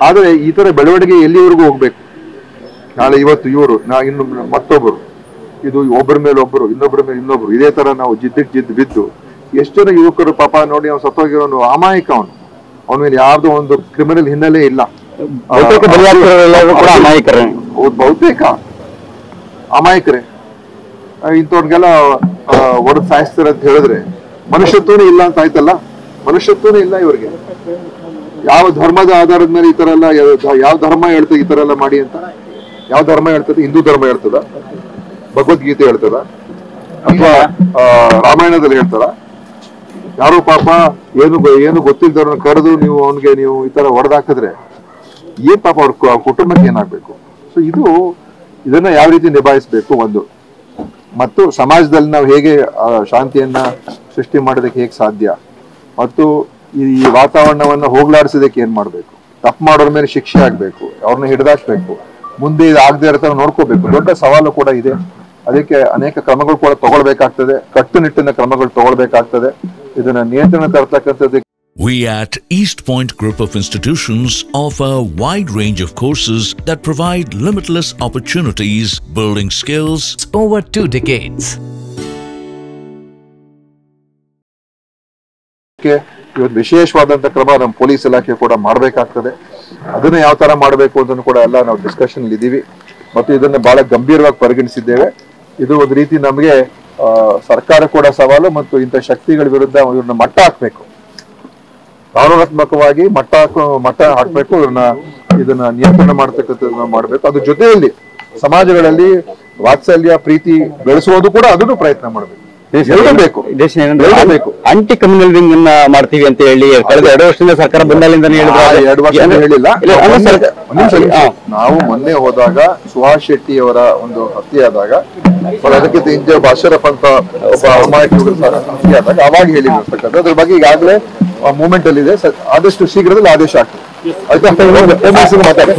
ಆದ್ರೆ ಈ ತರ ಬೆಳವಣಿಗೆ ಎಲ್ಲಿವರೆಗೂ ಹೋಗ್ಬೇಕು? ನಾಳೆ ಇವತ್ತು ಇವರು ಇನ್ನು ಮತ್ತೊಬ್ಬರು, ಇದು ಒಬ್ಬರ ಮೇಲೆ ಒಬ್ಬರು, ಇನ್ನೊಬ್ಬರ ಮೇಲೆ ಇನ್ನೊಬ್ರು, ಇದೇ ತರ ನಾವು ಜಿದ್ದು ಬಿದ್ದು ಎಷ್ಟು ಜನ ಯುವಕರು ಪಾಪ ನೋಡಿ, ಅವ್ನು ಸತ್ತೋಗಿರೋನು ಅಮಾಯಕ, ಅವನ ಮೇಲೆ ಯಾವ್ದು ಒಂದು ಕ್ರಿಮಿನಲ್ ಹಿನ್ನೆಲೆ ಇಲ್ಲ. ಬಹುತೇಕ ಅಮಾಯಕರೇ. ಇಂಥವ್ರಿಗೆಲ್ಲ ಹೊಡೆದು ಸಾಯಿಸ್ತಾರೆ ಅಂತ ಹೇಳಿದ್ರೆ ಮನುಷ್ಯತ್ವನೇ ಇಲ್ಲ ಅಂತ ಆಯ್ತಲ್ಲ. ಮನುಷ್ಯತ್ವನೇ ಇಲ್ಲ ಇವ್ರಿಗೆ. ಯಾವ ಧರ್ಮದ ಆಧಾರದ ಮೇಲೆ ಈ ತರ ಎಲ್ಲ, ಯಾವ ಧರ್ಮ ಹೇಳ್ತದೆ ಈ ತರ ಎಲ್ಲ ಮಾಡಿ ಅಂತ? ಯಾವ ಧರ್ಮ ಹೇಳ್ತದೆ? ಹಿಂದೂ ಧರ್ಮ ಹೇಳ್ತದ? ಭಗವದ್ಗೀತೆ ಹೇಳ್ತದ? ಅಥವಾ ರಾಮಾಯಣದಲ್ಲಿ ಹೇಳ್ತಾರ? ಯಾರೋ ಪಾಪ ಏನು ಗೊತ್ತಿಲ್ದವ್ರನ್ನ ಕರೆದು ನೀವು ನೀವು ಈ ತರ ಹೊಡೆದಾಕಿದ್ರೆ ಏನ್ ಪಾಪ ಅವ್ರ ಕುಟುಂಬಕ್ಕೆ ಏನಾಗ್ಬೇಕು? ಸೊ ಇದನ್ನ ಯಾವ ರೀತಿ ನಿಭಾಯಿಸ್ಬೇಕು ಒಂದು, ಮತ್ತು ಸಮಾಜದಲ್ಲಿ ನಾವು ಹೇಗೆ ಶಾಂತಿಯನ್ನ ಸೃಷ್ಟಿ ಮಾಡೋದಕ್ಕೆ ಹೇಗೆ ಸಾಧ್ಯ, ಮತ್ತು ಈ ವಾತಾವರಣವನ್ನ ಹೋಗ್ಲಾಡಿಸೋದಕ್ಕೆ ಏನ್ ಮಾಡ್ಬೇಕು, ತಪ್ಪು ಮಾಡೋರ ಮೇಲೆ ಶಿಕ್ಷೆ ಆಗ್ಬೇಕು, ಅವ್ರನ್ನ ಹಿಡಿದಾಕ್ಬೇಕು, ಮುಂದೆ ಇದು ಆಗದೆ ಇರೋ ನೋಡ್ಕೋಬೇಕು. ದೊಡ್ಡ ಸವಾಲು ಕೂಡ ಇದೆ. ಅದಕ್ಕೆ ಅನೇಕ ಕ್ರಮಗಳು ಕೂಡ ತಗೊಳ್ಬೇಕಾಗ್ತದೆ, ಕಟ್ಟುನಿಟ್ಟಿನ ಕ್ರಮಗಳು ತಗೊಳ್ಬೇಕಾಗ್ತದೆ. ಇದನ್ನ ನಿಯಂತ್ರಣ ತರ್ತಕ್ಕಂಥದ್ದು. We at East Point Group of Institutions offer a wide range of courses that provide limitless opportunities, building skills over 2 decades. ಇವತ್ತು ವಿಶೇಷವಾದಂತ ಕ್ರಮ ನಮ್ಮ ಪೊಲೀಸ್ ಇಲಾಖೆ ಕೂಡ ಮಾಡಬೇಕಾಗ್ತದೆ. ಅದನ್ನ ಯಾವ ತರ ಮಾಡಬೇಕು ಅಂತ ಕೂಡ ಎಲ್ಲ ನಾವು ಡಿಸ್ಕಷನ್ ಇದ್ದೀವಿ ಮತ್ತು ಇದನ್ನ ಬಹಳ ಗಂಭೀರವಾಗಿ ಪರಿಗಣಿಸಿದ್ದೇವೆ. ಇದು ಒಂದು ರೀತಿ ನಮಗೆ ಸರ್ಕಾರ ಕೂಡ ಸವಾಲು, ಮತ್ತು ಇಂಥ ಶಕ್ತಿಗಳ ವಿರುದ್ಧ ಇವ್ರನ್ನ ಮಟ್ಟ ಹಾಕ್ಬೇಕು, ಕಾನೂನಾತ್ಮಕವಾಗಿ ಮಟ್ಟ ಹಾಕ್ಬೇಕು. ಇದನ್ನ ನಿಯಂತ್ರಣ ಮಾಡ್ತಕ್ಕಂಥದ್ದನ್ನ ಮಾಡ್ಬೇಕು. ಅದ್ರ ಜೊತೆಯಲ್ಲಿ ಸಮಾಜಗಳಲ್ಲಿ ವಾತ್ಸಲ್ಯ ಪ್ರೀತಿ ಬೆಳೆಸುವುದು ಕೂಡ ಅದನ್ನು ಪ್ರಯತ್ನ ಮಾಡಬೇಕು. ಆಂಟಿ ಕಮ್ಯುನಲ್ ವಿಂಗ್ ಅನ್ನ ಮಾಡ್ತೀವಿ ಅಂತ ಹೇಳಿ ಕಳೆದ 2 ವರ್ಷದಿಂದ ಸರ್ಕಾರ ಬಂದಾಲಿಂದ ಹೇಳಿಲ್ಲ. ನಾವು ಮೊನ್ನೆ ಹೋದಾಗ ಸುಹಾಸ್ ಶೆಟ್ಟಿ ಅವರ ಒಂದು ಹತ್ಯೆ ಆದಾಗ, ಅದಕ್ಕಿಂತ ಹಿಂದೆ ಅಶರಫ್ ಅಂತ ಒಬ್ಬ ಅಮಾಯಕ ಹತ್ಯೆ ಆದಾಗ ಅವಾಗ ಹೇಳಿರ್ತಕ್ಕಂಥ ಅದ್ರ ಬಗ್ಗೆ ಈಗಾಗಲೇ ಮೂವ್ಮೆಂಟ್ ಅಲ್ಲಿ ಇದೆ. ಆದಷ್ಟು ಶೀಘ್ರದಲ್ಲಿ ಆದೇಶ ಆಗ್ತದೆ. ಆಯ್ತಾ? ಮಾತಾಡ